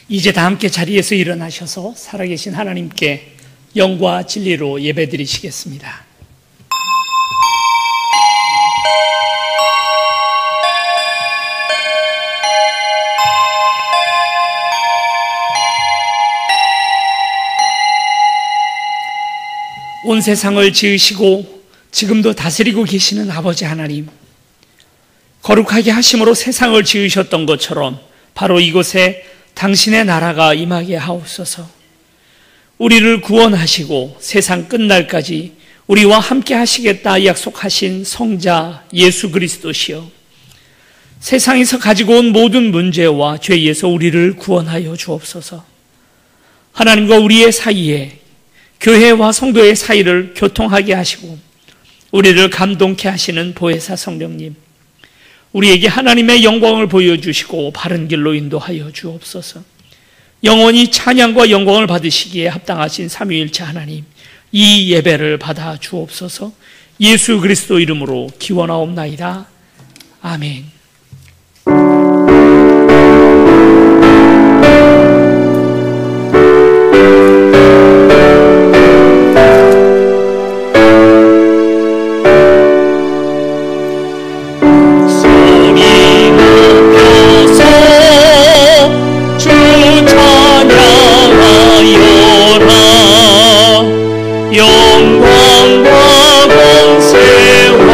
이제 다 함께 자리에서 일어나셔서 살아계신 하나님께 영과 진리로 예배드리시겠습니다. 온 세상을 지으시고 지금도 다스리고 계시는 아버지 하나님, 거룩하게 하심으로 세상을 지으셨던 것처럼 바로 이곳에 당신의 나라가 임하게 하옵소서. 우리를 구원하시고 세상 끝날까지 우리와 함께 하시겠다 약속하신 성자 예수 그리스도시여, 세상에서 가지고 온 모든 문제와 죄에서 우리를 구원하여 주옵소서. 하나님과 우리의 사이에, 교회와 성도의 사이를 교통하게 하시고 우리를 감동케 하시는 보혜사 성령님, 우리에게 하나님의 영광을 보여주시고 바른 길로 인도하여 주옵소서. 영원히 찬양과 영광을 받으시기에 합당하신 삼위일체 하나님, 이 예배를 받아 주옵소서. 예수 그리스도 이름으로 기원하옵나이다. 아멘. 영광과 권세와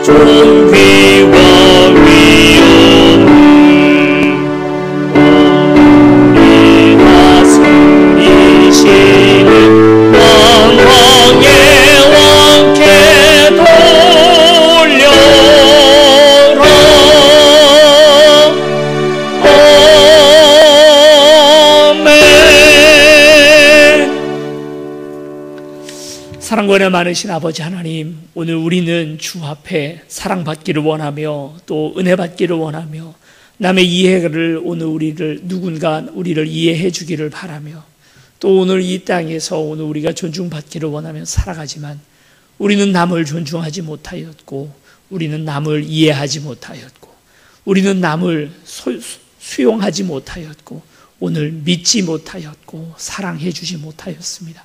존귀와 위엄을 우리 다스리시는 왕왕의 왕께 돌려라. 사랑과 은혜 많으신 아버지 하나님, 오늘 우리는 주 앞에 사랑받기를 원하며 또 은혜 받기를 원하며 남의 이해를 오늘 누군가 우리를 이해해 주기를 바라며 또 오늘 이 땅에서 오늘 우리가 존중받기를 원하며 살아가지만 우리는 남을 존중하지 못하였고 우리는 남을 이해하지 못하였고 우리는 남을 수용하지 못하였고 오늘 믿지 못하였고 사랑해 주지 못하였습니다.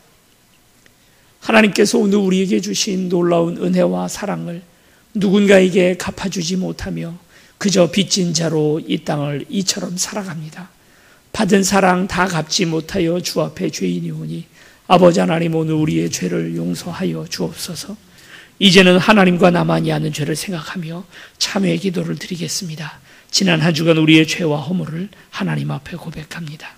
하나님께서 오늘 우리에게 주신 놀라운 은혜와 사랑을 누군가에게 갚아주지 못하며 그저 빚진 자로 이 땅을 이처럼 살아갑니다. 받은 사랑 다 갚지 못하여 주 앞에 죄인이 오니 아버지 하나님, 오늘 우리의 죄를 용서하여 주옵소서. 이제는 하나님과 나만이 아는 죄를 생각하며 참회의 기도를 드리겠습니다. 지난 한 주간 우리의 죄와 허물을 하나님 앞에 고백합니다.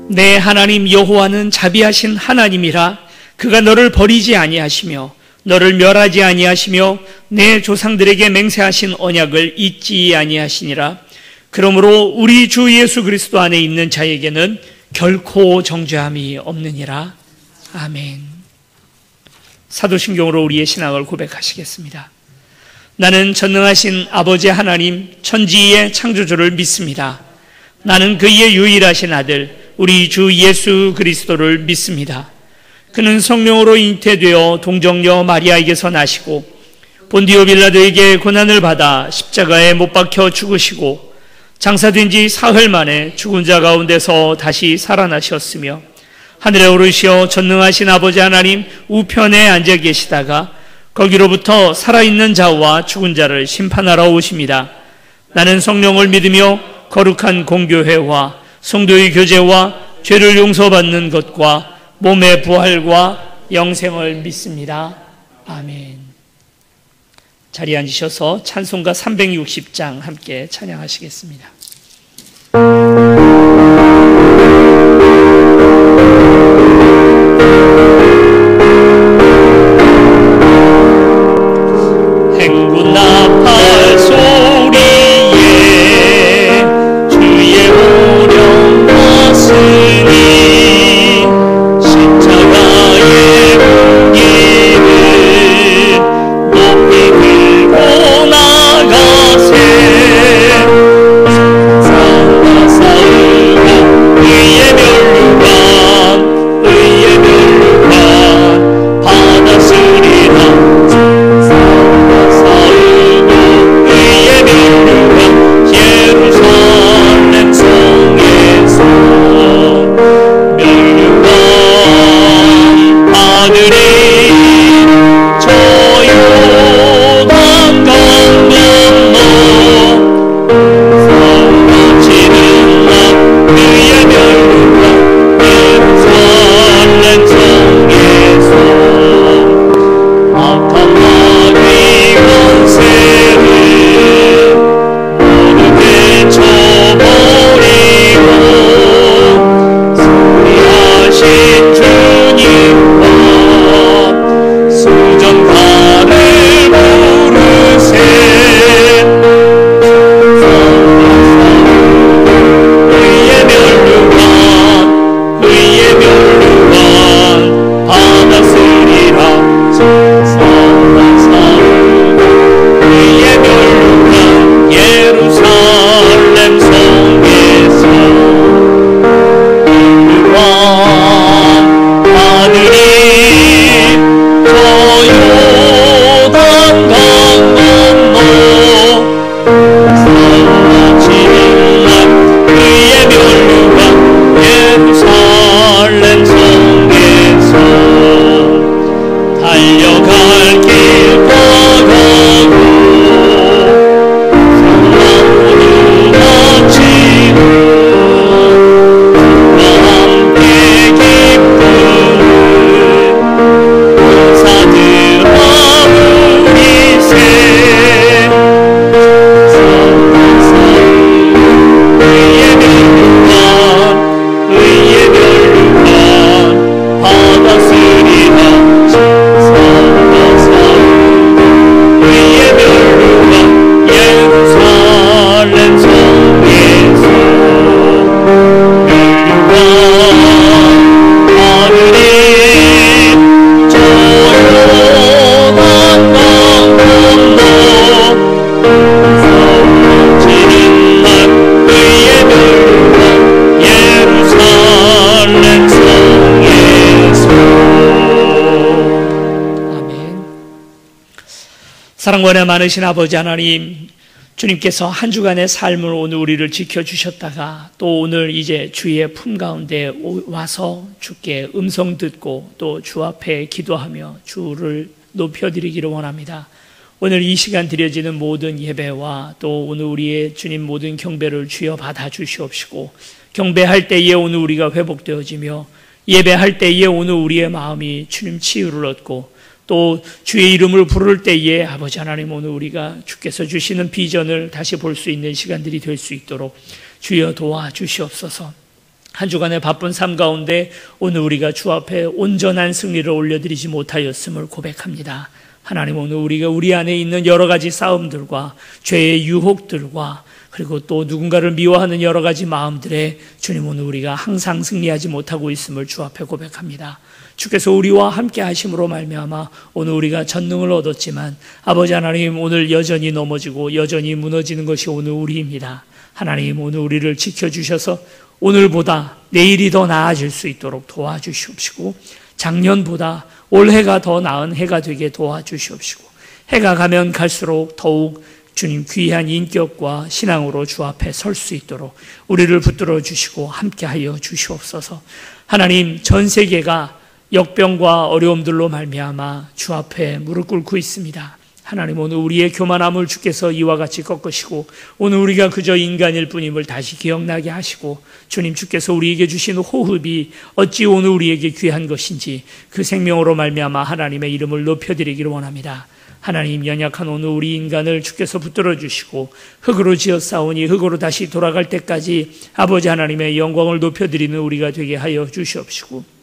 내 하나님 여호와는 자비하신 하나님이라. 그가 너를 버리지 아니하시며 너를 멸하지 아니하시며 내 조상들에게 맹세하신 언약을 잊지 아니하시니라. 그러므로 우리 주 예수 그리스도 안에 있는 자에게는 결코 정죄함이 없느니라. 아멘. 사도신경으로 우리의 신앙을 고백하시겠습니다. 나는 전능하신 아버지 하나님 천지의 창조주를 믿습니다. 나는 그의 유일하신 아들 우리 주 예수 그리스도를 믿습니다. 그는 성령으로 잉태되어 동정녀 마리아에게서 나시고 본디오 빌라도에게 고난을 받아 십자가에 못 박혀 죽으시고 장사된 지 사흘 만에 죽은 자 가운데서 다시 살아나셨으며 하늘에 오르시어 전능하신 아버지 하나님 우편에 앉아 계시다가 거기로부터 살아있는 자와 죽은 자를 심판하러 오십니다. 나는 성령을 믿으며 거룩한 공교회와 성도의 교제와 죄를 용서받는 것과 몸의 부활과 영생을 믿습니다. 아멘. 자리에 앉으셔서 찬송가 360장 함께 찬양하시겠습니다. 그의 멸류관 예루살렘 성에서 악한 마귀 권세를 모두 깨쳐버리고 승리하신 주님과 수정가를 부르세. 의의 멸류관 의의 멸류관 받았으리라. 성삼한 사울 의의 멸류관 예루살렘 성에서 멸류관 받으리. 저 요단 강 건너 사우치는 날 의의 멸류관 예루살렘 성에서 달려갈 길 걸어가고 성나무를 마치고 주와 함께 기쁨을 사들아 우리세. 의의 멸류관 의의 멸류관 받았으리라. 의의 멸류관 예루살렘 성에서 멸류관 받으리. 저 요단 강 건너 사우치는 날 의의 멸류관 예루살렘 성에서. 아멘. 사랑과 은혜 많으신 아버지 하나님, 주님께서 한 주간의 삶을 오늘 우리를 지켜주셨다가 또 오늘 이제 주의 품 가운데 와서 주께 음성 듣고 또 주 앞에 기도하며 주를 높여드리기를 원합니다. 오늘 이 시간 드려지는 모든 예배와 또 오늘 우리의 주님 모든 경배를 주여 받아주시옵시고, 경배할 때에 오늘 우리가 회복되어지며 예배할 때에 오늘 우리의 마음이 주님 치유를 얻고 또 주의 이름을 부를 때에 아버지 하나님 오늘 우리가 주께서 주시는 비전을 다시 볼 수 있는 시간들이 될 수 있도록 주여 도와주시옵소서. 한 주간의 바쁜 삶 가운데 오늘 우리가 주 앞에 온전한 승리를 올려드리지 못하였음을 고백합니다. 하나님, 오늘 우리가 우리 안에 있는 여러 가지 싸움들과 죄의 유혹들과 그리고 또 누군가를 미워하는 여러 가지 마음들에 주님 오늘 우리가 항상 승리하지 못하고 있음을 주 앞에 고백합니다. 주께서 우리와 함께 하심으로 말미암아 오늘 우리가 전능을 얻었지만 아버지 하나님 오늘 여전히 넘어지고 여전히 무너지는 것이 오늘 우리입니다. 하나님, 오늘 우리를 지켜주셔서 오늘보다 내일이 더 나아질 수 있도록 도와주시옵시고, 작년보다 올해가 더 나은 해가 되게 도와주시옵시고, 해가 가면 갈수록 더욱 주님 귀한 인격과 신앙으로 주 앞에 설 수 있도록 우리를 붙들어 주시고 함께하여 주시옵소서. 하나님, 전 세계가 역병과 어려움들로 말미암아 주 앞에 무릎 꿇고 있습니다. 하나님, 오늘 우리의 교만함을 주께서 이와 같이 꺾으시고 오늘 우리가 그저 인간일 뿐임을 다시 기억나게 하시고, 주님 주께서 우리에게 주신 호흡이 어찌 오늘 우리에게 귀한 것인지 그 생명으로 말미암아 하나님의 이름을 높여드리기를 원합니다. 하나님, 연약한 오늘 우리 인간을 주께서 붙들어 주시고 흙으로 지었사오니 흙으로 다시 돌아갈 때까지 아버지 하나님의 영광을 높여드리는 우리가 되게 하여 주시옵시고,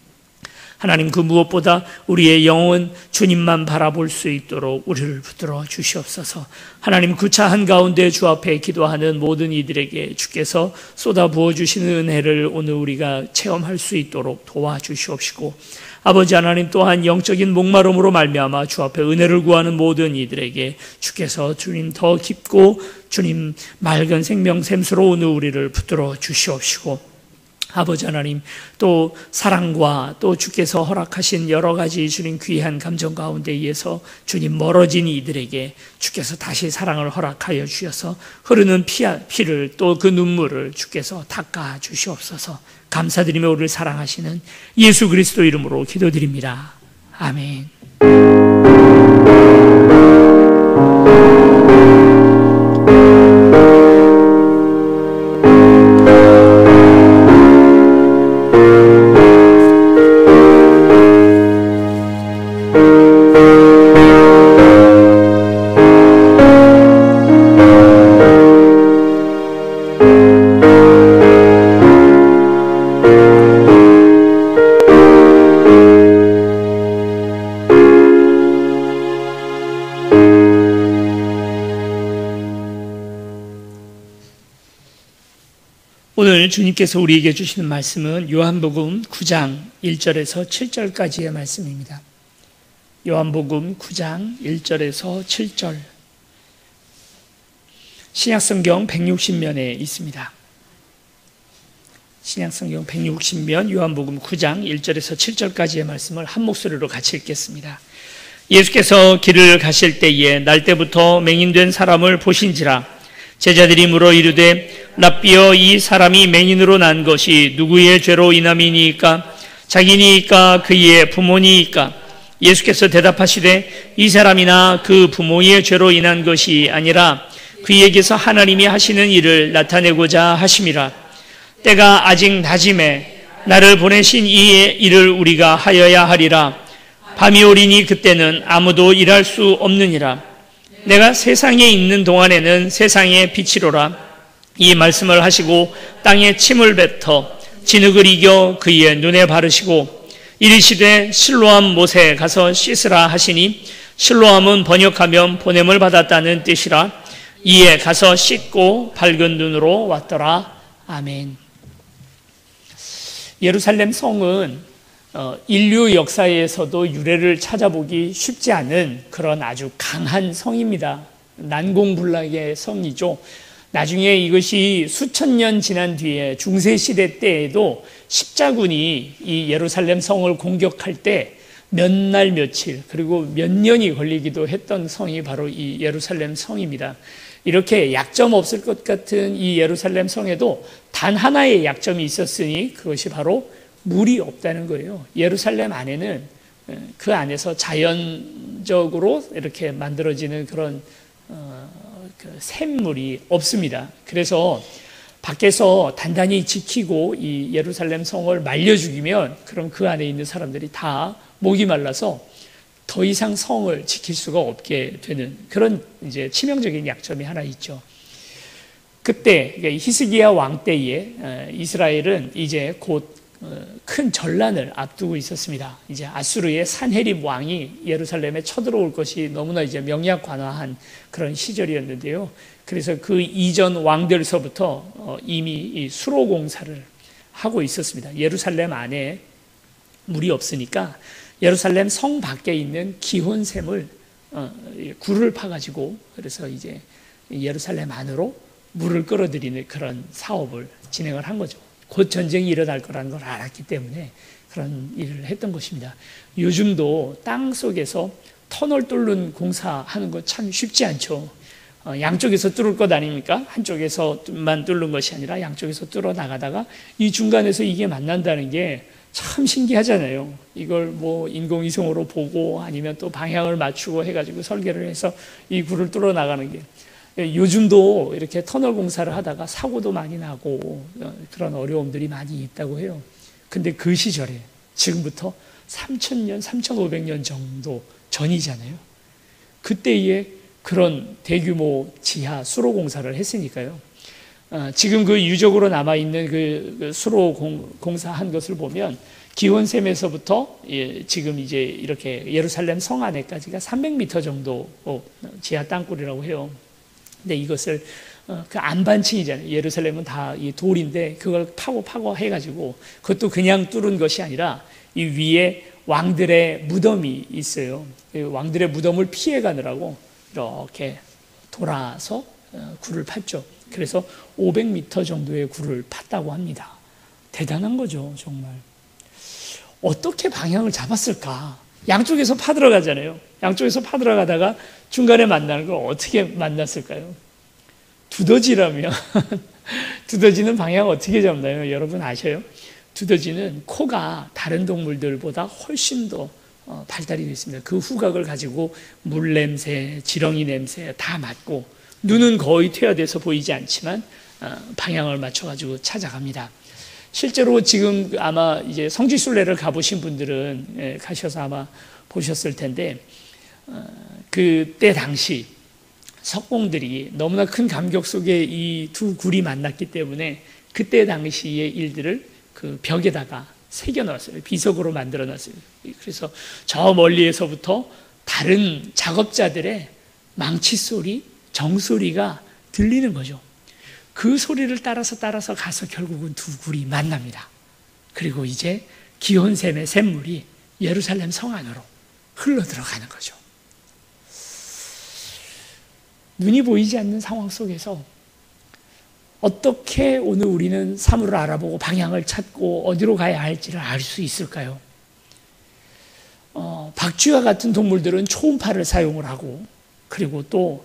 하나님, 그 무엇보다 우리의 영혼 주님만 바라볼 수 있도록 우리를 붙들어 주시옵소서. 하나님, 그 차 한가운데 주 앞에 기도하는 모든 이들에게 주께서 쏟아 부어주시는 은혜를 오늘 우리가 체험할 수 있도록 도와주시옵시고, 아버지 하나님 또한 영적인 목마름으로 말미암아 주 앞에 은혜를 구하는 모든 이들에게 주께서 주님 더 깊고 주님 맑은 생명 샘수로 오늘 우리를 붙들어 주시옵시고, 아버지 하나님 또 사랑과 또 주께서 허락하신 여러 가지 주님 귀한 감정 가운데 의해서 주님 멀어진 이들에게 주께서 다시 사랑을 허락하여 주셔서 흐르는 피를 또 그 눈물을 주께서 닦아 주시옵소서. 감사드리며 우리를 사랑하시는 예수 그리스도 이름으로 기도드립니다. 아멘. 주님께서 우리에게 주시는 말씀은 요한복음 9장 1절에서 7절까지의 말씀입니다. 요한복음 9장 1절에서 7절. 신약성경 160면에 있습니다. 신약성경 160면 요한복음 9장 1절에서 7절까지의 말씀을 한 목소리로 같이 읽겠습니다. 예수께서 길을 가실 때에 날 때부터 맹인된 사람을 보신지라. 제자들이 물어 이르되 랍비여, 이 사람이 맹인으로 난 것이 누구의 죄로 인함이니이까? 자기니이까 그의 부모니이까? 예수께서 대답하시되 이 사람이나 그 부모의 죄로 인한 것이 아니라 그에게서 하나님이 하시는 일을 나타내고자 하심이라. 때가 아직 낮음에 나를 보내신 이의 일을 우리가 하여야 하리라. 밤이 오리니 그때는 아무도 일할 수 없느니라. 내가 세상에 있는 동안에는 세상의 빛이로라. 이 말씀을 하시고 땅에 침을 뱉어 진흙을 이겨 그의 눈에 바르시고 이르시되 실로암 못에 가서 씻으라 하시니, 실로암은 번역하면 보냄을 받았다는 뜻이라. 이에 가서 씻고 밝은 눈으로 왔더라. 아멘. 예루살렘 성은 인류 역사에서도 유래를 찾아보기 쉽지 않은 그런 아주 강한 성입니다. 난공불락의 성이죠. 나중에 이것이 수천 년 지난 뒤에 중세시대 때에도 십자군이 이 예루살렘 성을 공격할 때 몇 날 며칠 그리고 몇 년이 걸리기도 했던 성이 바로 이 예루살렘 성입니다. 이렇게 약점 없을 것 같은 이 예루살렘 성에도 단 하나의 약점이 있었으니 그것이 바로 물이 없다는 거예요. 예루살렘 안에는 그 안에서 자연적으로 이렇게 만들어지는 그런 샘물이 없습니다. 그래서 밖에서 단단히 지키고 이 예루살렘 성을 말려 죽이면 그럼 그 안에 있는 사람들이 다 목이 말라서 더 이상 성을 지킬 수가 없게 되는 그런 이제 치명적인 약점이 하나 있죠. 그때 히스기야 왕 때에 이스라엘은 이제 곧 큰 전란을 앞두고 있었습니다. 이제 아수르의 산헤립 왕이 예루살렘에 쳐들어올 것이 너무나 이제 명약관화한 그런 시절이었는데요. 그래서 그 이전 왕들서부터 이미 이 수로 공사를 하고 있었습니다. 예루살렘 안에 물이 없으니까 예루살렘 성 밖에 있는 기혼샘을 굴을 파가지고 그래서 이제 예루살렘 안으로 물을 끌어들이는 그런 사업을 진행을 한 거죠. 곧 전쟁이 일어날 거라는 걸 알았기 때문에 그런 일을 했던 것입니다. 요즘도 땅 속에서 터널 뚫는 공사하는 거 참 쉽지 않죠. 양쪽에서 뚫을 것 아닙니까? 한쪽에서만 뚫는 것이 아니라 양쪽에서 뚫어 나가다가 이 중간에서 이게 만난다는 게 참 신기하잖아요. 이걸 뭐 인공위성으로 보고 아니면 또 방향을 맞추고 해가지고 설계를 해서 이 굴을 뚫어 나가는 게 요즘도 이렇게 터널 공사를 하다가 사고도 많이 나고 그런 어려움들이 많이 있다고 해요. 근데 그 시절에 지금부터 3,000년, 3,500년 정도 전이잖아요. 그때에 그런 대규모 지하 수로 공사를 했으니까요. 지금 그 유적으로 남아있는 그 수로 공사한 것을 보면 기원샘에서부터 지금 이제 이렇게 예루살렘 성 안에까지가 300m 정도 지하 땅굴이라고 해요. 근데 이것을 그 안반층이잖아요. 예루살렘은 다 이 돌인데 그걸 파고 해가지고 그것도 그냥 뚫은 것이 아니라 이 위에 왕들의 무덤이 있어요. 왕들의 무덤을 피해 가느라고 이렇게 돌아서 굴을 팠죠. 그래서 500m 정도의 굴을 팠다고 합니다. 대단한 거죠, 정말. 어떻게 방향을 잡았을까? 양쪽에서 파들어가잖아요. 양쪽에서 파들어가다가 중간에 만나는 걸 어떻게 만났을까요? 두더지라면 두더지는 방향 어떻게 잡나요? 여러분 아셔요? 두더지는 코가 다른 동물들보다 훨씬 더 발달이 되어 있습니다. 그 후각을 가지고 물 냄새, 지렁이 냄새 다 맡고 눈은 거의 퇴화돼서 보이지 않지만 방향을 맞춰가지고 찾아갑니다. 실제로 지금 아마 이제 성지순례를 가보신 분들은 가셔서 아마 보셨을 텐데 그때 당시 석공들이 너무나 큰 감격 속에 이 두 굴이 만났기 때문에 그때 당시의 일들을 그 벽에다가 새겨놨어요. 비석으로 만들어놨어요. 그래서 저 멀리에서부터 다른 작업자들의 망치 소리, 정소리가 들리는 거죠. 그 소리를 따라서 가서 결국은 두 굴이 만납니다. 그리고 이제 기혼샘의 샘물이 예루살렘 성 안으로 흘러 들어가는 거죠. 눈이 보이지 않는 상황 속에서 어떻게 오늘 우리는 사물을 알아보고 방향을 찾고 어디로 가야 할지를 알 수 있을까요? 박쥐와 같은 동물들은 초음파를 사용을 하고, 그리고 또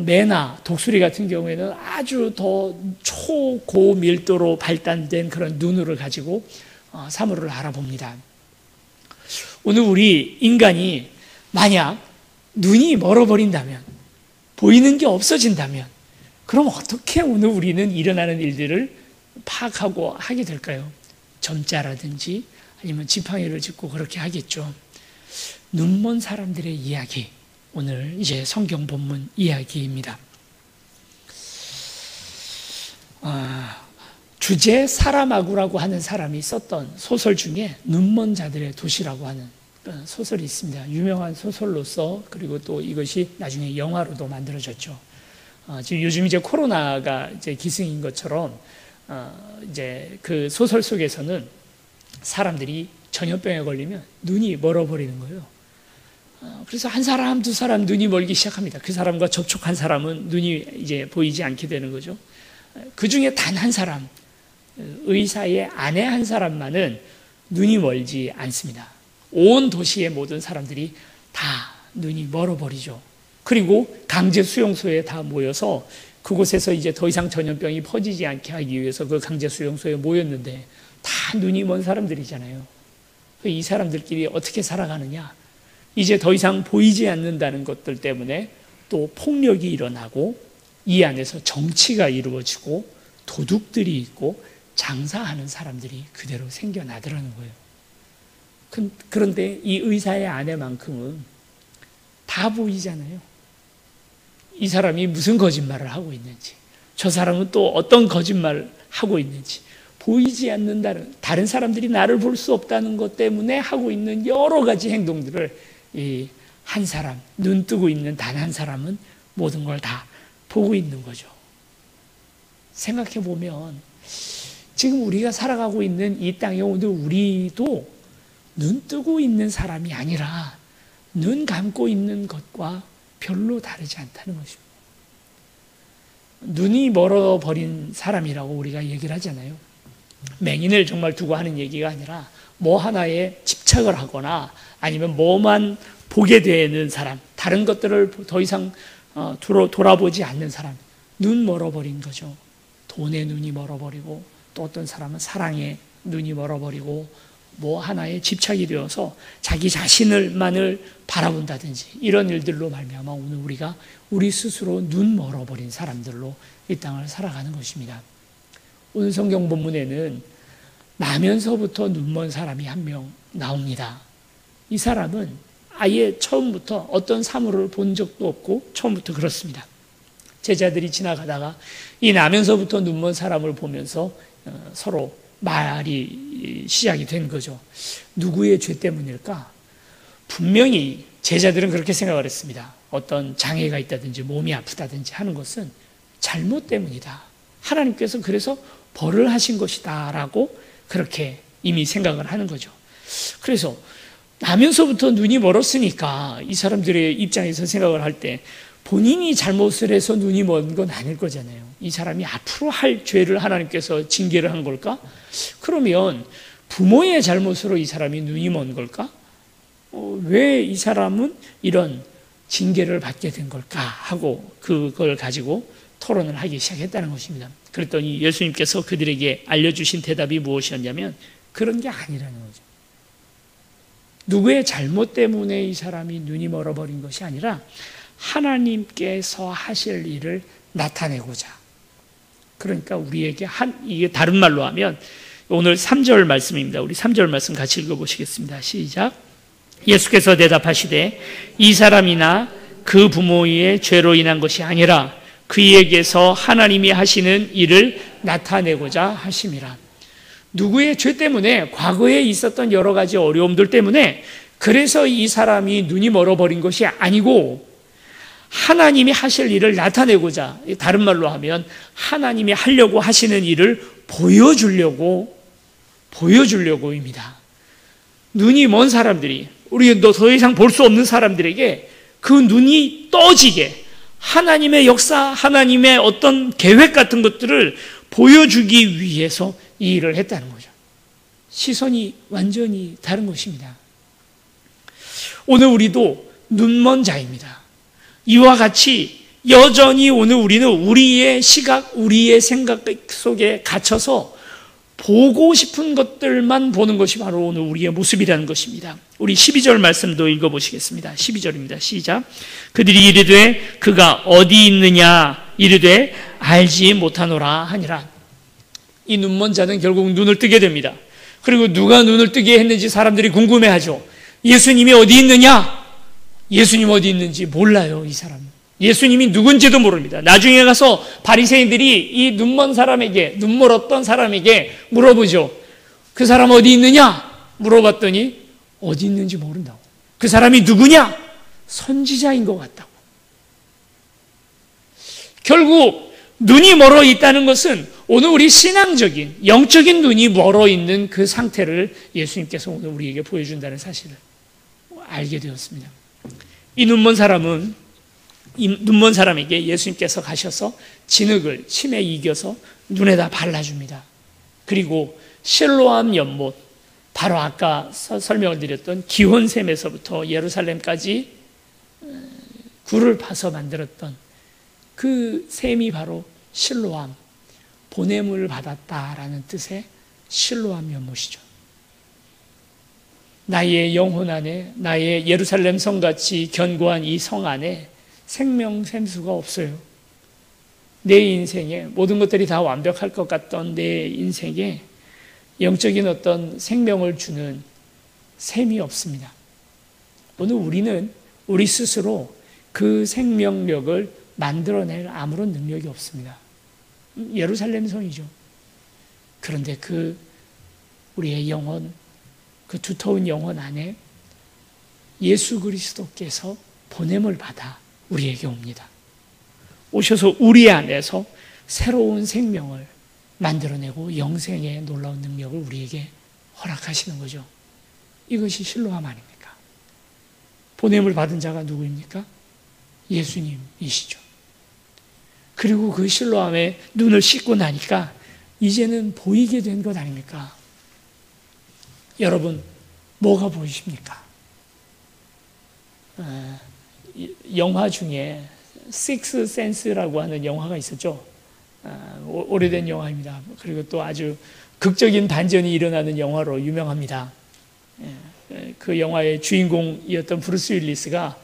매나 독수리 같은 경우에는 아주 더 초고밀도로 발달된 그런 눈을 가지고 사물을 알아봅니다. 오늘 우리 인간이 만약 눈이 멀어버린다면, 보이는 게 없어진다면, 그럼 어떻게 오늘 우리는 일어나는 일들을 파악하고 하게 될까요? 점자라든지 아니면 지팡이를 짚고 그렇게 하겠죠. 눈먼 사람들의 이야기, 오늘 이제 성경 본문 이야기입니다. 주제 사라마구라고 하는 사람이 썼던 소설 중에 눈먼 자들의 도시라고 하는 소설이 있습니다. 유명한 소설로서, 그리고 또 이것이 나중에 영화로도 만들어졌죠. 지금 요즘 이제 코로나가 이제 기승인 것처럼 이제 그 소설 속에서는 사람들이 전염병에 걸리면 눈이 멀어버리는 거예요. 그래서 한 사람, 두 사람 눈이 멀기 시작합니다. 그 사람과 접촉한 사람은 눈이 이제 보이지 않게 되는 거죠. 그 중에 단 한 사람, 의사의 아내 한 사람만은 눈이 멀지 않습니다. 온 도시의 모든 사람들이 다 눈이 멀어버리죠. 그리고 강제 수용소에 다 모여서 그곳에서 이제 더 이상 전염병이 퍼지지 않게 하기 위해서 그 강제 수용소에 모였는데 다 눈이 먼 사람들이잖아요. 이 사람들끼리 어떻게 살아가느냐? 이제 더 이상 보이지 않는다는 것들 때문에 또 폭력이 일어나고, 이 안에서 정치가 이루어지고 도둑들이 있고 장사하는 사람들이 그대로 생겨나더라는 거예요. 그런데 이 의사의 아내만큼은 다 보이잖아요. 이 사람이 무슨 거짓말을 하고 있는지, 저 사람은 또 어떤 거짓말을 하고 있는지, 보이지 않는다는, 다른 사람들이 나를 볼 수 없다는 것 때문에 하고 있는 여러 가지 행동들을 이 한 사람, 눈 뜨고 있는 단 한 사람은 모든 걸 다 보고 있는 거죠. 생각해 보면 지금 우리가 살아가고 있는 이 땅에 오늘 우리도 눈 뜨고 있는 사람이 아니라 눈 감고 있는 것과 별로 다르지 않다는 것입니다. 눈이 멀어버린 사람이라고 우리가 얘기를 하잖아요. 맹인을 정말 두고 하는 얘기가 아니라 뭐 하나에 집착을 하거나 아니면 뭐만 보게 되는 사람, 다른 것들을 더 이상 돌아보지 않는 사람, 눈 멀어버린 거죠. 돈에 눈이 멀어버리고, 또 어떤 사람은 사랑에 눈이 멀어버리고, 뭐 하나에 집착이 되어서 자기 자신을만을 바라본다든지, 이런 일들로 말미암아 오늘 우리가 우리 스스로 눈 멀어버린 사람들로 이 땅을 살아가는 것입니다. 오늘 성경 본문에는 나면서부터 눈먼 사람이 한 명 나옵니다. 이 사람은 아예 처음부터 어떤 사물을 본 적도 없고 처음부터 그렇습니다. 제자들이 지나가다가 이 나면서부터 눈먼 사람을 보면서 서로 말이 시작이 된 거죠. 누구의 죄 때문일까? 분명히 제자들은 그렇게 생각을 했습니다. 어떤 장애가 있다든지 몸이 아프다든지 하는 것은 잘못 때문이다. 하나님께서 그래서 벌을 하신 것이다 라고 그렇게 이미 생각을 하는 거죠. 그래서 나면서부터 눈이 멀었으니까 이 사람들의 입장에서 생각을 할 때 본인이 잘못을 해서 눈이 먼 건 아닐 거잖아요. 이 사람이 앞으로 할 죄를 하나님께서 징계를 한 걸까? 그러면 부모의 잘못으로 이 사람이 눈이 먼 걸까? 왜 이 사람은 이런 징계를 받게 된 걸까? 하고 그걸 가지고 토론을 하기 시작했다는 것입니다. 그랬더니 예수님께서 그들에게 알려주신 대답이 무엇이었냐면 그런 게 아니라는 거죠. 누구의 잘못 때문에 이 사람이 눈이 멀어버린 것이 아니라 하나님께서 하실 일을 나타내고자. 그러니까 우리에게 이게 다른 말로 하면 오늘 3절 말씀입니다. 우리 3절 말씀 같이 읽어보시겠습니다. 시작. 예수께서 대답하시되 이 사람이나 그 부모의 죄로 인한 것이 아니라 그에게서 하나님이 하시는 일을 나타내고자 하심이라. 누구의 죄 때문에, 과거에 있었던 여러 가지 어려움들 때문에 그래서 이 사람이 눈이 멀어버린 것이 아니고 하나님이 하실 일을 나타내고자, 다른 말로 하면 하나님이 하려고 하시는 일을 보여주려고입니다. 눈이 먼 사람들이, 우리 더 이상 볼 수 없는 사람들에게 그 눈이 떠지게 하나님의 역사, 하나님의 어떤 계획 같은 것들을 보여주기 위해서 이 일을 했다는 거죠. 시선이 완전히 다른 것입니다. 오늘 우리도 눈먼 자입니다. 이와 같이 여전히 오늘 우리는 우리의 시각, 우리의 생각 속에 갇혀서 보고 싶은 것들만 보는 것이 바로 오늘 우리의 모습이라는 것입니다. 우리 12절 말씀도 읽어보시겠습니다. 12절입니다. 시작. 그들이 이르되 그가 어디 있느냐 이르되 알지 못하노라 하니라. 이 눈먼 자는 결국 눈을 뜨게 됩니다. 그리고 누가 눈을 뜨게 했는지 사람들이 궁금해하죠. 예수님이 어디 있느냐? 예수님 어디 있는지 몰라요, 이 사람. 예수님이 누군지도 모릅니다. 나중에 가서 바리새인들이 이 눈먼 사람에게, 눈멀었던 사람에게 물어보죠. 그 사람 어디 있느냐? 물어봤더니 어디 있는지 모른다고. 그 사람이 누구냐? 선지자인 것 같다고. 결국 눈이 멀어 있다는 것은 오늘 우리 신앙적인, 영적인 눈이 멀어 있는 그 상태를 예수님께서 오늘 우리에게 보여준다는 사실을 알게 되었습니다. 이 눈먼 사람에게 예수님께서 가셔서 진흙을 침에 이겨서 눈에다 발라줍니다. 그리고 실로암 연못, 바로 아까 설명을 드렸던 기혼샘에서부터 예루살렘까지 굴을 파서 만들었던 그 샘이 바로 실로암, 보냄을 받았다라는 뜻의 실로암 연못이죠. 나의 영혼 안에, 나의 예루살렘 성같이 견고한 이 성 안에 생명 샘수가 없어요. 내 인생에 모든 것들이 다 완벽할 것 같던 내 인생에 영적인 어떤 생명을 주는 샘이 없습니다. 오늘 우리는 우리 스스로 그 생명력을 만들어낼 아무런 능력이 없습니다. 예루살렘 성이죠. 그런데 그 우리의 영혼, 그 두터운 영혼 안에 예수 그리스도께서 보냄을 받아 우리에게 옵니다. 오셔서 우리 안에서 새로운 생명을 만들어내고 영생의 놀라운 능력을 우리에게 허락하시는 거죠. 이것이 실로암 아닙니까? 보냄을 받은 자가 누구입니까? 예수님이시죠. 그리고 그 실로암에 눈을 씻고 나니까 이제는 보이게 된 것 아닙니까? 여러분, 뭐가 보이십니까? 영화 중에 식스 센스라고 하는 영화가 있었죠. 오래된 영화입니다. 그리고 또 아주 극적인 반전이 일어나는 영화로 유명합니다. 그 영화의 주인공이었던 브루스 윌리스가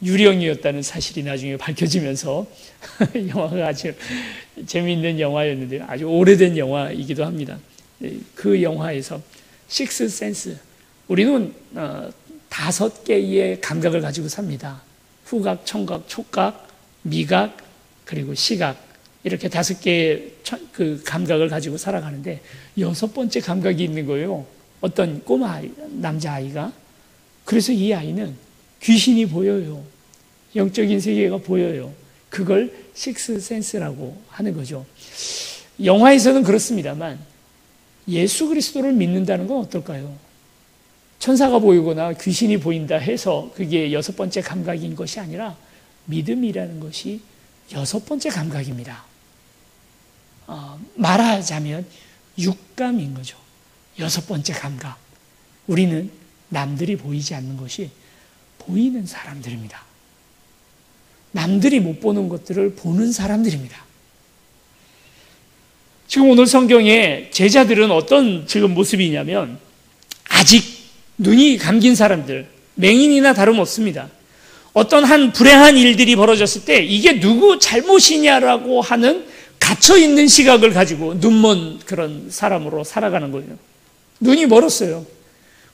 유령이었다는 사실이 나중에 밝혀지면서 영화가 아주 재미있는 영화였는데 아주 오래된 영화이기도 합니다. 그 영화에서 식스 센스, 우리는 5개의 감각을 가지고 삽니다. 후각, 청각, 촉각, 미각, 그리고 시각, 이렇게 5개의 그 감각을 가지고 살아가는데 6번째 감각이 있는 거예요. 어떤 꼬마 남자아이가. 그래서 이 아이는 귀신이 보여요. 영적인 세계가 보여요. 그걸 식스 센스라고 하는 거죠. 영화에서는 그렇습니다만 예수 그리스도를 믿는다는 건 어떨까요? 천사가 보이거나 귀신이 보인다 해서 그게 6번째 감각인 것이 아니라 믿음이라는 것이 6번째 감각입니다. 말하자면 육감인 거죠. 6번째 감각. 우리는 남들이 보이지 않는 것이 보이는 사람들입니다. 남들이 못 보는 것들을 보는 사람들입니다. 지금 오늘 성경에 제자들은 어떤 지금 모습이냐면 아직 눈이 감긴 사람들, 맹인이나 다름없습니다. 어떤 한 불행한 일들이 벌어졌을 때 이게 누구 잘못이냐라고 하는 갇혀있는 시각을 가지고 눈먼 그런 사람으로 살아가는 거예요. 눈이 멀었어요.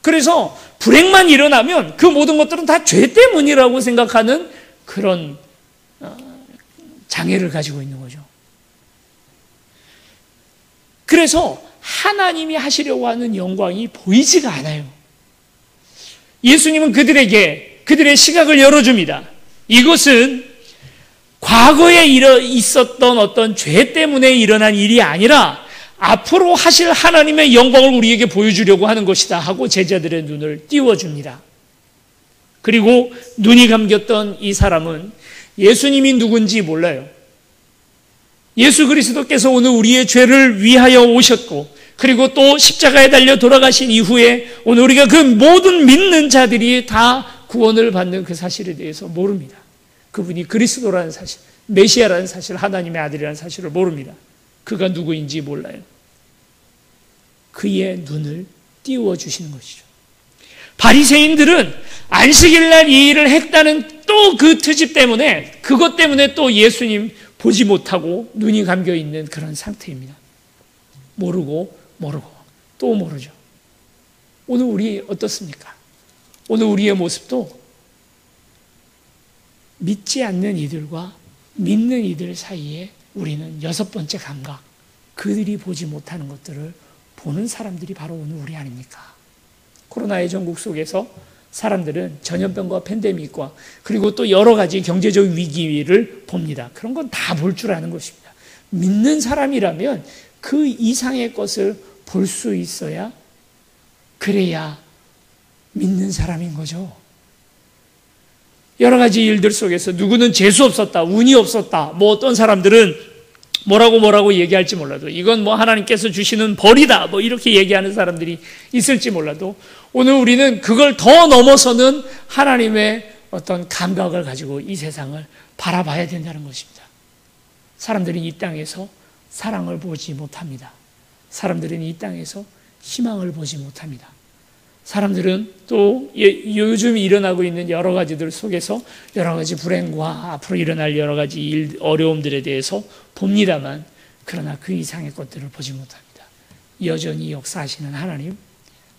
그래서 불행만 일어나면 그 모든 것들은 다 죄 때문이라고 생각하는 그런 장애를 가지고 있는 거죠. 그래서 하나님이 하시려고 하는 영광이 보이지가 않아요. 예수님은 그들에게 그들의 시각을 열어줍니다. 이것은 과거에 있었던 어떤 죄 때문에 일어난 일이 아니라 앞으로 하실 하나님의 영광을 우리에게 보여주려고 하는 것이다 하고 제자들의 눈을 띄워줍니다. 그리고 눈이 감겼던 이 사람은 예수님이 누군지 몰라요. 예수 그리스도께서 오늘 우리의 죄를 위하여 오셨고, 그리고 또 십자가에 달려 돌아가신 이후에 오늘 우리가 그 모든 믿는 자들이 다 구원을 받는 그 사실에 대해서 모릅니다. 그분이 그리스도라는 사실, 메시아라는 사실, 하나님의 아들이라는 사실을 모릅니다. 그가 누구인지 몰라요. 그의 눈을 띄워주시는 것이죠. 바리새인들은 안식일날 이 일을 했다는 또 그 트집 때문에, 그것 때문에 또 예수님 보지 못하고 눈이 감겨 있는 그런 상태입니다. 모르고 또 모르죠. 오늘 우리 어떻습니까? 오늘 우리의 모습도 믿지 않는 이들과 믿는 이들 사이에 우리는 여섯 번째 감각, 그들이 보지 못하는 것들을 보는 사람들이 바로 오늘 우리 아닙니까? 코로나의 전국 속에서 사람들은 전염병과 팬데믹과 그리고 또 여러 가지 경제적 위기를 봅니다. 그런 건 다 볼 줄 아는 것입니다. 믿는 사람이라면 그 이상의 것을 볼 수 있어야, 그래야 믿는 사람인 거죠. 여러 가지 일들 속에서 누구는 재수 없었다, 운이 없었다, 뭐 어떤 사람들은 뭐라고 얘기할지 몰라도 이건 뭐 하나님께서 주시는 벌이다, 뭐 이렇게 얘기하는 사람들이 있을지 몰라도 오늘 우리는 그걸 더 넘어서는 하나님의 어떤 감각을 가지고 이 세상을 바라봐야 된다는 것입니다. 사람들은 이 땅에서 사랑을 보지 못합니다. 사람들은 이 땅에서 희망을 보지 못합니다. 사람들은 또 요즘 일어나고 있는 여러 가지들 속에서 여러 가지 불행과 앞으로 일어날 여러 가지 어려움들에 대해서 봅니다만, 그러나 그 이상의 것들을 보지 못합니다. 여전히 역사하시는 하나님,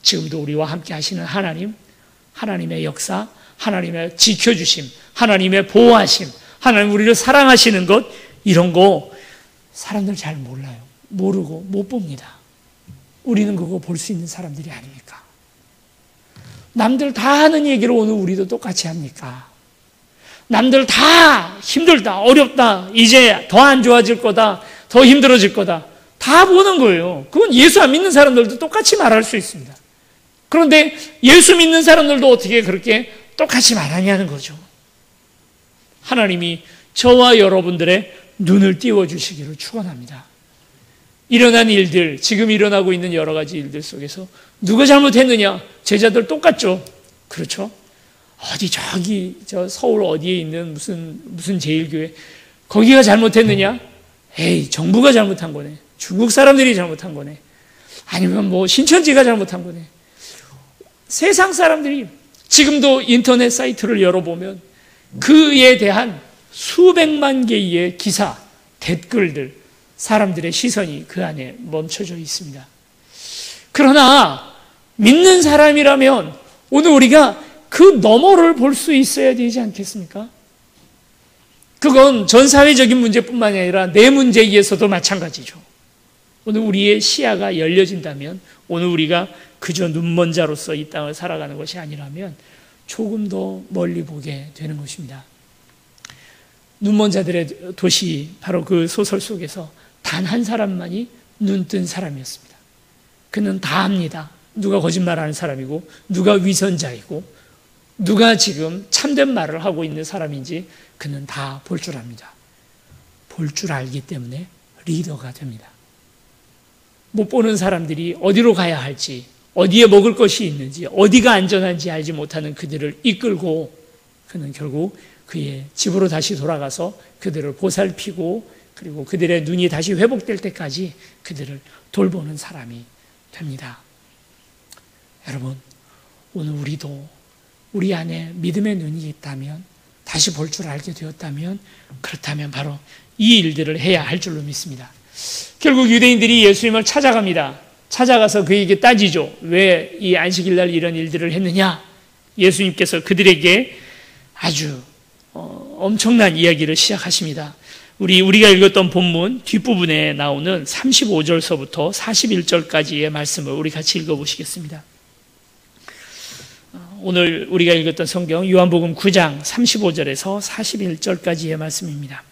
지금도 우리와 함께 하시는 하나님, 하나님의 역사, 하나님의 지켜주심, 하나님의 보호하심, 하나님 우리를 사랑하시는 것, 이런 거 사람들 잘 몰라요. 모르고 못 봅니다. 우리는 그거 볼 수 있는 사람들이 아닙니까? 남들 다 하는 얘기를 오늘 우리도 똑같이 합니까? 남들 다 힘들다, 어렵다, 이제 더 안 좋아질 거다, 더 힘들어질 거다, 다 보는 거예요. 그건 예수 안 믿는 사람들도 똑같이 말할 수 있습니다. 그런데 예수 믿는 사람들도 어떻게 그렇게 똑같이 말하냐는 거죠. 하나님이 저와 여러분들의 눈을 띄워주시기를 축원합니다. 일어난 일들, 지금 일어나고 있는 여러 가지 일들 속에서 누가 잘못했느냐? 제자들 똑같죠. 그렇죠? 어디 저 서울 어디에 있는 무슨 제일교회, 거기가 잘못했느냐? 에이, 정부가 잘못한 거네. 중국 사람들이 잘못한 거네. 아니면 뭐 신천지가 잘못한 거네. 세상 사람들이 지금도 인터넷 사이트를 열어보면 그에 대한 수백만 개의 기사, 댓글들, 사람들의 시선이 그 안에 멈춰져 있습니다. 그러나 믿는 사람이라면 오늘 우리가 그 너머를 볼 수 있어야 되지 않겠습니까? 그건 전 사회적인 문제뿐만이 아니라 내 문제에서도 마찬가지죠. 오늘 우리의 시야가 열려진다면, 오늘 우리가 그저 눈먼 자로서 이 땅을 살아가는 것이 아니라면 조금 더 멀리 보게 되는 것입니다. 눈먼 자들의 도시, 바로 그 소설 속에서 단 한 사람만이 눈뜬 사람이었습니다. 그는 다 압니다. 누가 거짓말하는 사람이고, 누가 위선자이고, 누가 지금 참된 말을 하고 있는 사람인지 그는 다 볼 줄 압니다. 볼 줄 알기 때문에 리더가 됩니다. 못 보는 사람들이 어디로 가야 할지, 어디에 먹을 것이 있는지, 어디가 안전한지 알지 못하는 그들을 이끌고, 그는 결국 그의 집으로 다시 돌아가서 그들을 보살피고, 그리고 그들의 눈이 다시 회복될 때까지 그들을 돌보는 사람이 됩니다. 여러분, 오늘 우리도 우리 안에 믿음의 눈이 있다면, 다시 볼 줄 알게 되었다면, 그렇다면 바로 이 일들을 해야 할 줄로 믿습니다. 결국 유대인들이 예수님을 찾아갑니다. 찾아가서 그에게 따지죠. 왜 이 안식일날 이런 일들을 했느냐? 예수님께서 그들에게 아주 엄청난 이야기를 시작하십니다. 우리가 읽었던 본문 뒷부분에 나오는 35절서부터 41절까지의 말씀을 우리 같이 읽어보시겠습니다. 오늘 우리가 읽었던 성경 요한복음 9장 35절에서 41절까지의 말씀입니다.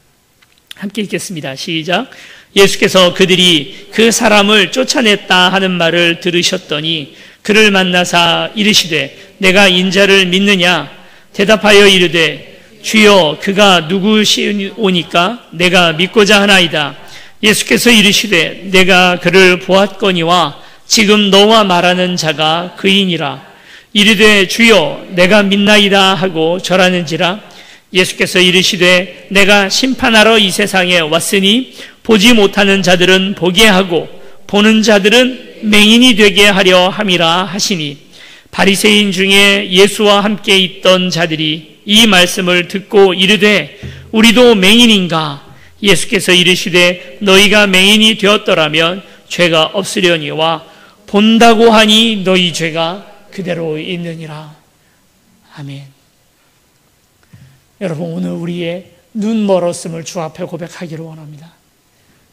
함께 읽겠습니다. 시작. 예수께서 그들이 그 사람을 쫓아냈다 하는 말을 들으셨더니 그를 만나사 이르시되 내가 인자를 믿느냐? 대답하여 이르되 주여 그가 누구시오니까 내가 믿고자 하나이다. 예수께서 이르시되 내가 그를 보았거니와 지금 너와 말하는 자가 그이니라. 이르되 주여 내가 믿나이다 하고 절하는지라. 예수께서 이르시되 내가 심판하러 이 세상에 왔으니 보지 못하는 자들은 보게 하고 보는 자들은 맹인이 되게 하려 함이라 하시니 바리새인 중에 예수와 함께 있던 자들이 이 말씀을 듣고 이르되 우리도 맹인인가? 예수께서 이르시되 너희가 맹인이 되었더라면 죄가 없으려니와 본다고 하니 너희 죄가 그대로 있느니라. 아멘. 여러분, 오늘 우리의 눈 멀었음을 주 앞에 고백하기를 원합니다.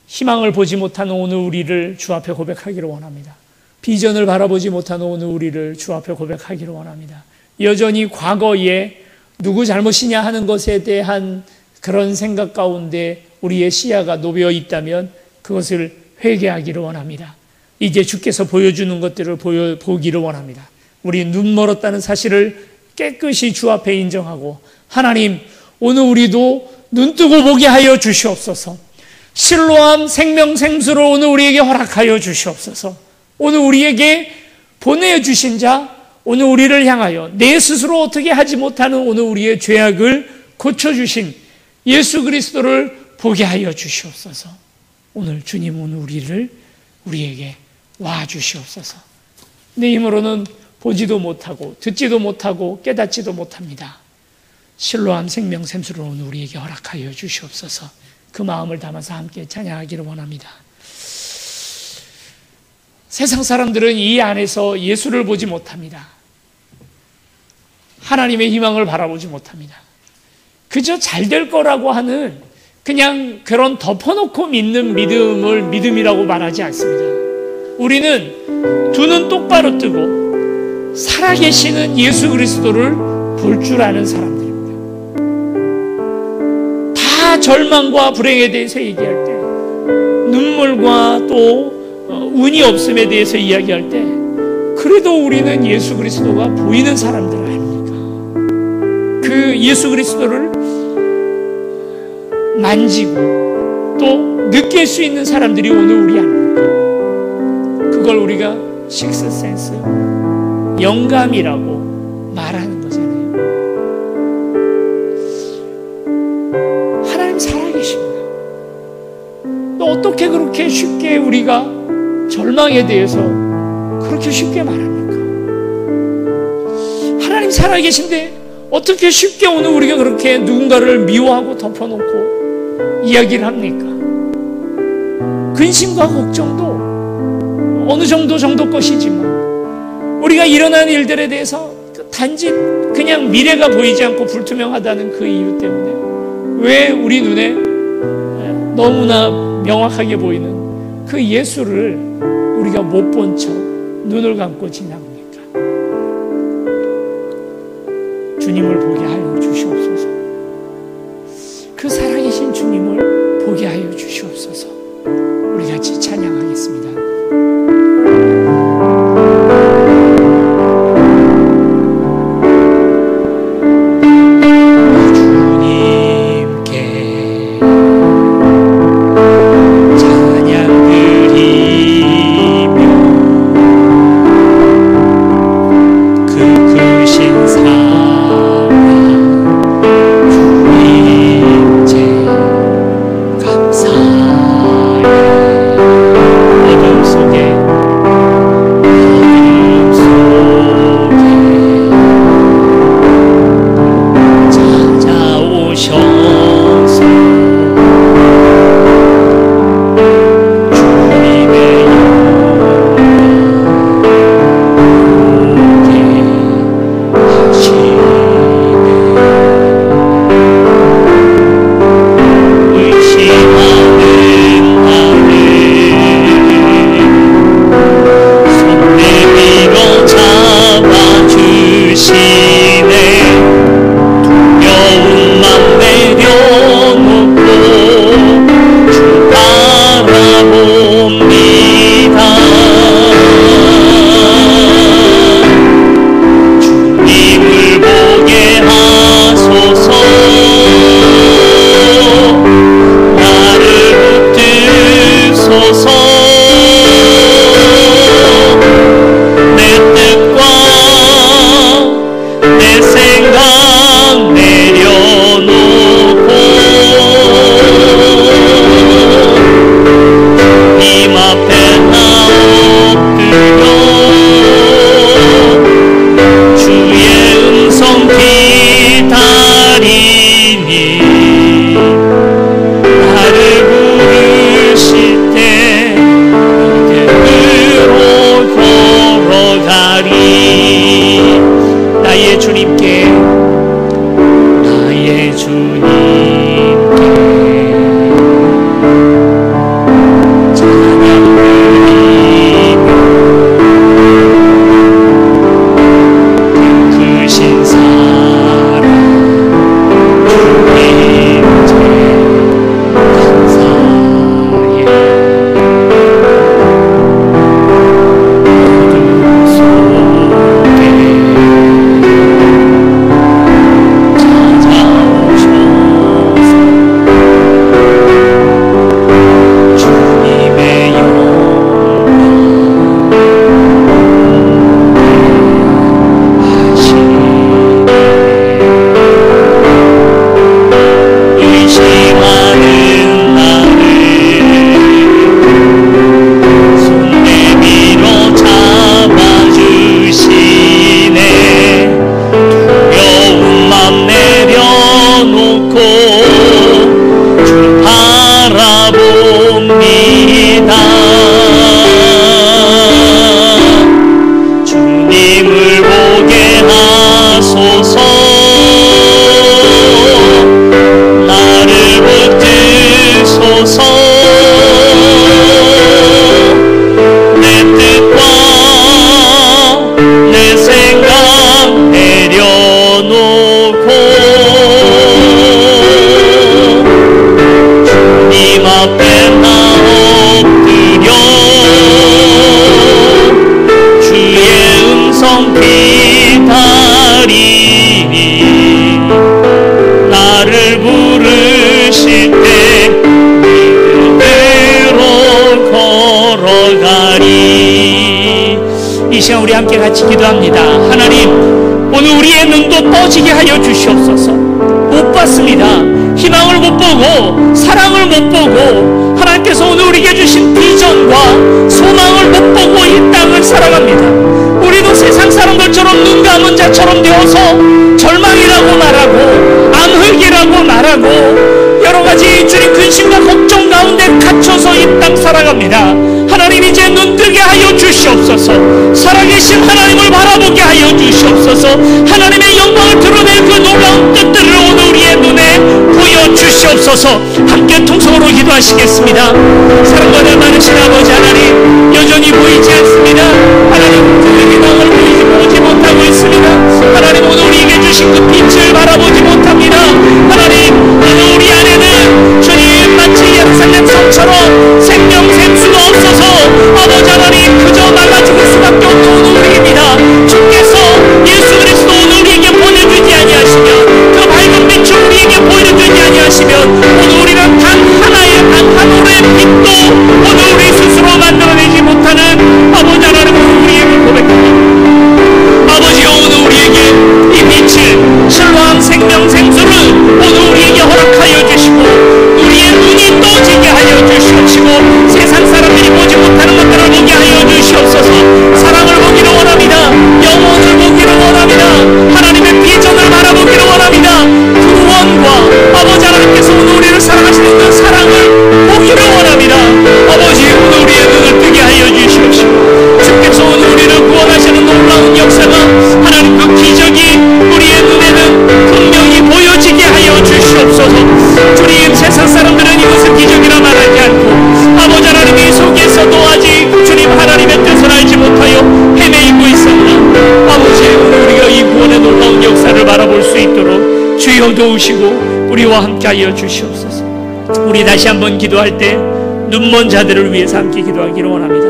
희망을 보지 못하는 오늘 우리를 주 앞에 고백하기를 원합니다. 비전을 바라보지 못하는 오늘 우리를 주 앞에 고백하기를 원합니다. 여전히 과거에 누구 잘못이냐 하는 것에 대한 그런 생각 가운데 우리의 시야가 놓여 있다면 그것을 회개하기를 원합니다. 이제 주께서 보여주는 것들을 보기를 원합니다. 우리 눈 멀었다는 사실을 깨끗이 주 앞에 인정하고 하나님, 오늘 우리도 눈 뜨고 보게 하여 주시옵소서. 실로암 생명샘수를 오늘 우리에게 허락하여 주시옵소서. 오늘 우리에게 보내주신 자, 오늘 우리를 향하여 내 스스로 어떻게 하지 못하는 오늘 우리의 죄악을 고쳐주신 예수 그리스도를 보게 하여 주시옵소서. 오늘 주님, 오늘 우리에게 와주시옵소서. 내 힘으로는 보지도 못하고 듣지도 못하고 깨닫지도 못합니다. 실로암 생명샘수를 오늘 우리에게 허락하여 주시옵소서. 그 마음을 담아서 함께 찬양하기를 원합니다. 세상 사람들은 이 안에서 예수를 보지 못합니다. 하나님의 희망을 바라보지 못합니다. 그저 잘 될 거라고 하는 그냥 그런 덮어놓고 믿는 믿음을 믿음이라고 말하지 않습니다. 우리는 두 눈 똑바로 뜨고 살아계시는 예수 그리스도를 볼 줄 아는 사람들입니다. 다 절망과 불행에 대해서 얘기할 때, 눈물과 또 운이 없음에 대해서 이야기할 때, 그래도 우리는 예수 그리스도가 보이는 사람들 아닙니까? 그 예수 그리스도를 만지고 또 느낄 수 있는 사람들이 오늘 우리 아닙니까? 그걸 우리가 식스센스, 영감이라고 말하는 거잖아요. 하나님 살아계십니다. 또 어떻게 그렇게 쉽게 우리가 절망에 대해서 그렇게 쉽게 말합니까? 하나님 살아계신데 어떻게 쉽게 오늘 우리가 그렇게 누군가를 미워하고 덮어놓고 이야기를 합니까? 근심과 걱정도 어느 정도 것이지만 우리가 일어난 일들에 대해서 단지 그냥 미래가 보이지 않고 불투명하다는 그 이유 때문에 왜 우리 눈에 너무나 명확하게 보이는 그 예수를 우리가 못 본 척 눈을 감고 지나갑니까? 주님을 보게 하여 주시옵소서. 그 살아계신 주님을 보게 하여 주시옵소서. 우리 같이 찬양하겠습니다. 그 크신 사랑 기다리니 나를 부르실 때 믿음으로 걸어가리. 이 시간 우리 함께 같이 기도합니다. 하나님, 오늘 우리의 눈도 떠지게 하여 주시옵소서. 못 봤습니다. 희망을 못 보고 사랑을 못 보고 하나님께서 오늘 우리에게 주신 비전과 소망을 못 보고 이 땅을 살아갑니다. 우리도 세상 사람들처럼 눈 감은 자처럼 되어서 절망이라고 말하고 암흑이라고 말하고 여러가지 주님 근심과 걱정 가운데 갇혀서 이 땅 살아갑니다. 하나님, 이제 눈 뜨게 하여 주시옵소서. 살아계신 하나님을 바라보게 하여 주시옵소서. 하나님의 영광을 드러낼 그 놀라운 뜻들을 오늘 우리의 눈에 보여주시옵소서. 함께 통성으로 기도하시겠습니다. 사랑과 많으신 아버지 하나님, 여전히 보이지 않습니다. 하나님, 그 희망을 보지 못하고 있습니다. 하나님, 오늘 우리에게 주신 그 빛을 바라보지 못합니다. 하나님, 오늘 우리 안에는 주님 마치 예루살렘 성처럼 생명샘수가 없어서 아버지 하나님, 그저 말라 죽을 수밖에 없는 오늘 우리입니다. 주께서 예수 그리스도 오늘 우리에게 보내주지 아니하시면, 그 밝은 빛을 우리에게 보여주지 아니하시면 오늘 우리는 단 하나의 단 한 올의 빛도 오늘 우리 스스로 만들어내지 못하는 아버지 하나님, 오늘 우리에게 고백합니다. 아버지여, 오늘 우리에게 이 빛을 신로한 생명 생수를 오늘 우리에게 허락하여 주시고 우리의 눈이 떠지게 하여 주시옵시고 세상 사람들이 보지 못하는 것들을 보게 하여 주시옵소서. 사랑을 보기를 원합니다. 영혼을 보기를 원합니다. 하나님의 비전을 바라보기를 원합니다. 구원과 아버지 하나님께서 오늘 우리를 사랑하시는 그 사랑을 보기를 원합니다. 아버지, 오늘 우리의 눈을 뜨게 하여 주시옵시고 주께서 오늘 우리를 구원하시는 놀라운 역사가 하나님 그 기적이 우리의 눈에는 분명히 보여지게 하여 주시옵소서. 주님, 세상 사람들은 이것을 기적이라 말하지 않고 아버지 하나님 이 속에서도 아직 주님 하나님의 뜻을 알지 못하여 헤매이고 있습니다. 아버지, 오늘 우리가 이 구원의 놀라운 역사를 바라볼 수 있도록 주여 도우시고 우리와 함께 하여 주시옵소서. 우리 다시 한번 기도할 때 눈먼 자들을 위해서 함께 기도하기를 원합니다.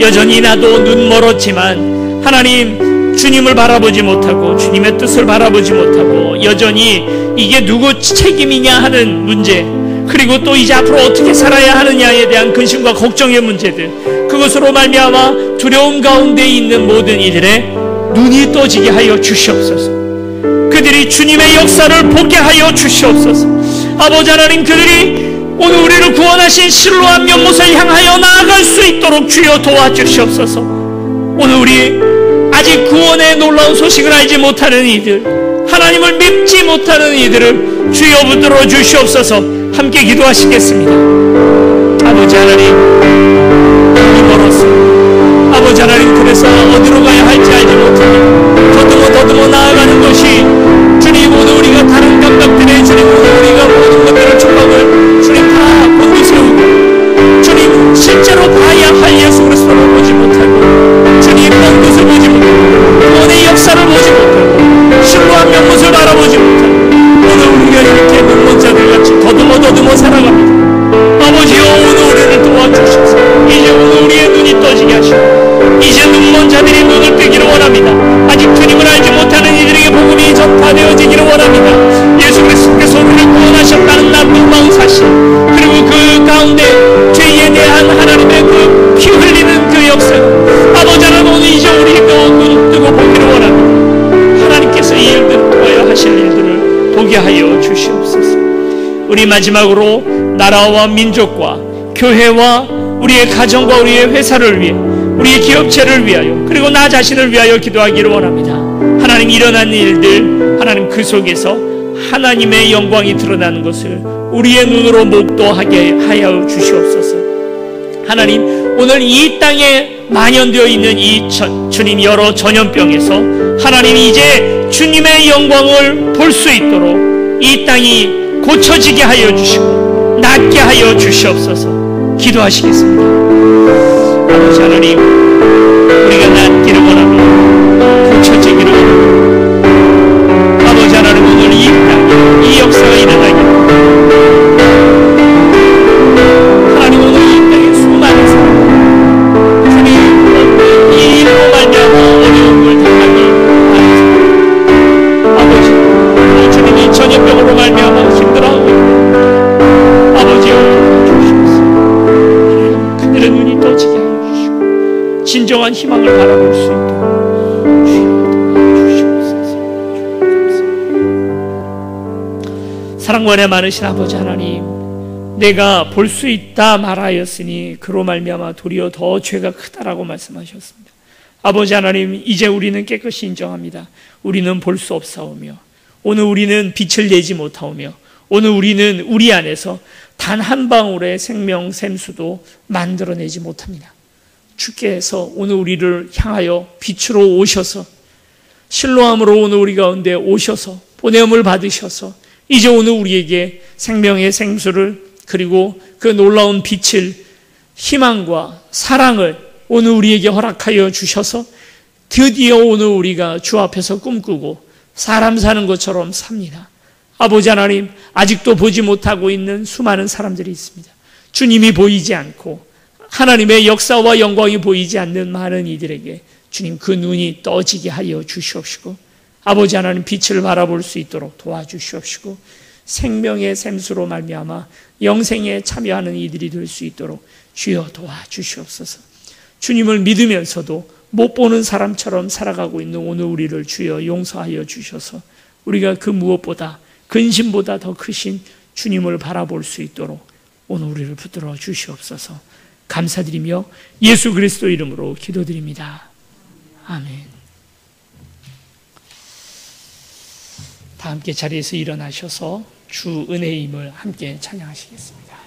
여전히 나도 눈 멀었지만 하나님, 주님을 바라보지 못하고 주님의 뜻을 바라보지 못하고 여전히 이게 누구 책임이냐 하는 문제, 그리고 또 이제 앞으로 어떻게 살아야 하느냐에 대한 근심과 걱정의 문제들, 그것으로 말미암아 두려움 가운데 있는 모든 이들의 눈이 떠지게 하여 주시옵소서. 그들이 주님의 역사를 보게 하여 주시옵소서. 아버지 하나님, 그들이 오늘 우리를 구원하신 실로한 면못을 향하여 나아갈 수 있도록 주여 도와주시옵소서. 오늘 우리 아직 구원의 놀라운 소식을 알지 못하는 이들, 하나님을 믿지 못하는 이들을 주여 붙들어 주시옵소서. 함께 기도하시겠습니다. 아버지 하나님, 눈이 멀었습니다. 아버지 하나님, 그래서 어디로 가야 할지 알지 못하며 더듬어 나아가는 것이 주님, 오늘 우리가 다른 감각들에 주님, 오늘 우리가 모든 것들을 축복을 주님 다 곤두세우고 주님, 실제로 봐야 할 예수 그리스도를 보지 못하고 주님 먼 것을 보지 못하고 구원의 역사를 보지 못하고 신로한 면못을 바라보지 못하고 오늘 우리가 이렇게 눈먼 자들같이 더듬어 살아갑니다. 아버지여, 오늘 우리를 도와주셔서 이제 오늘 우리의 눈이 떠지게 하시고 이제 눈먼 자들이 눈을 뜨기를 원합니다. 아직 주님을 알지 못하는 이들에게 복음이 전파되어지기를 원합니다. 예수 그리스도께서 우리를 구원하셨다는 날 놀라운 사실, 그리고 그 가운데 죄에 대한 하나님의 그 피 흘리는 그 역사, 아버지 하나님, 오늘 이제 우리도 눈 뜨고 보기를 원합니다. 하나님께서 이 일들을 통하여 하실 일들을 보게 하여 주시옵소서. 우리 마지막으로 나라와 민족과 교회와 우리의 가정과 우리의 회사를 위해, 우리의 기업체를 위하여, 그리고 나 자신을 위하여 기도하기를 원합니다. 하나님, 일어난 일들, 하나님 그 속에서 하나님의 영광이 드러나는 것을 우리의 눈으로 목도하게 하여 주시옵소서. 하나님, 오늘 이 땅에 만연되어 있는 이 주님 여러 전염병에서 하나님 이제 주님의 영광을 볼 수 있도록 이 땅이 고쳐지게 하여 주시고 낫게 하여 주시옵소서. 기도하시겠습니다. 아버지 하나님, 우리가 낫기를 원하고 고쳐지기를 원합니다. 아버지 하나님, 오늘 이 땅에 이 역사가 일어나기를 하나님, 오늘 이 땅에 수많은 사람 주님 이 일로 말미암아 어려움을 사랑과 은혜 많으신 아버지 하나님, 내가 볼 수 있다 말하였으니 그로 말미암아 도리어 더 죄가 크다라고 말씀하셨습니다. 아버지 하나님, 이제 우리는 깨끗이 인정합니다. 우리는 볼 수 없사오며, 오늘 우리는 빛을 내지 못하오며, 오늘 우리는 우리 안에서 단 한 방울의 생명 샘수도 만들어내지 못합니다. 주께서 오늘 우리를 향하여 빛으로 오셔서, 실로암으로 오늘 우리 가운데 오셔서 보냄을 받으셔서 이제 오늘 우리에게 생명의 생수를, 그리고 그 놀라운 빛을, 희망과 사랑을 오늘 우리에게 허락하여 주셔서 드디어 오늘 우리가 주 앞에서 꿈꾸고 사람 사는 것처럼 삽니다. 아버지 하나님, 아직도 보지 못하고 있는 수많은 사람들이 있습니다. 주님이 보이지 않고 하나님의 역사와 영광이 보이지 않는 많은 이들에게 주님 그 눈이 떠지게 하여 주시옵시고, 아버지 하나님, 빛을 바라볼 수 있도록 도와주시옵시고, 생명의 샘수로 말미암아 영생에 참여하는 이들이 될 수 있도록 주여 도와주시옵소서. 주님을 믿으면서도 못 보는 사람처럼 살아가고 있는 오늘 우리를 주여 용서하여 주셔서 우리가 그 무엇보다, 근심보다 더 크신 주님을 바라볼 수 있도록 오늘 우리를 붙들어 주시옵소서. 감사드리며 예수 그리스도 이름으로 기도드립니다. 아멘. 다 함께 자리에서 일어나셔서 주 은혜의 힘을 함께 찬양하시겠습니다.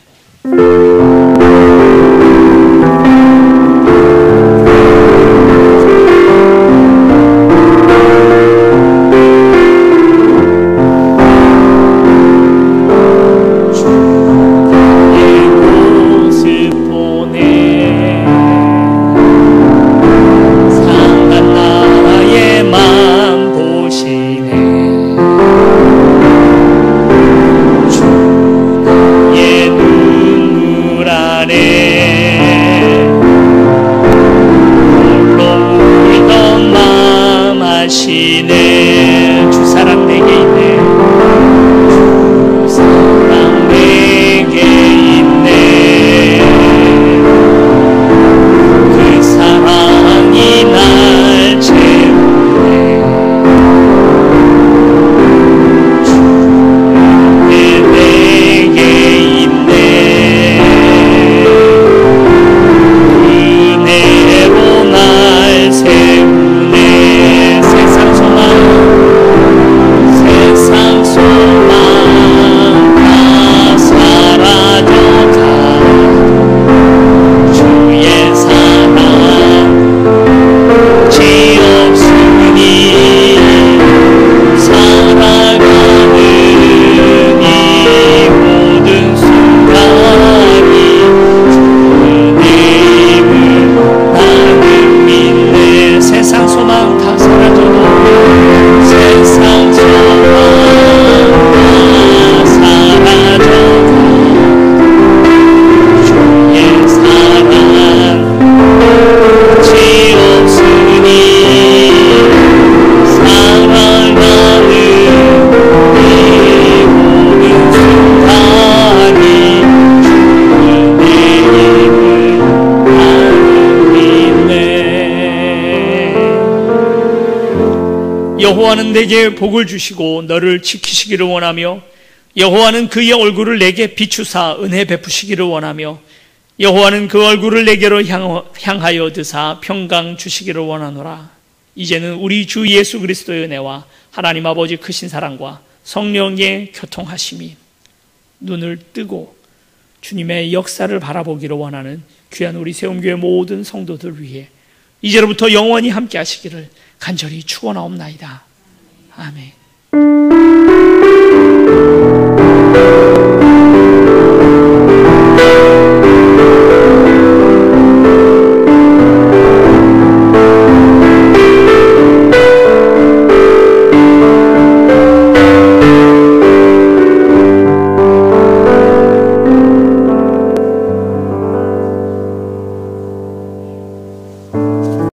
여호와는 내게 복을 주시고 너를 지키시기를 원하며, 여호와는 그의 얼굴을 내게 비추사 은혜 베푸시기를 원하며, 여호와는 그 얼굴을 내게로 향하여 드사 평강 주시기를 원하노라. 이제는 우리 주 예수 그리스도의 은혜와 하나님 아버지 크신 사랑과 성령의 교통하심이 눈을 뜨고 주님의 역사를 바라보기를 원하는 귀한 우리 세움교회 모든 성도들 위해 이제로부터 영원히 함께 하시기를 간절히 축원하옵나이다. 아멘.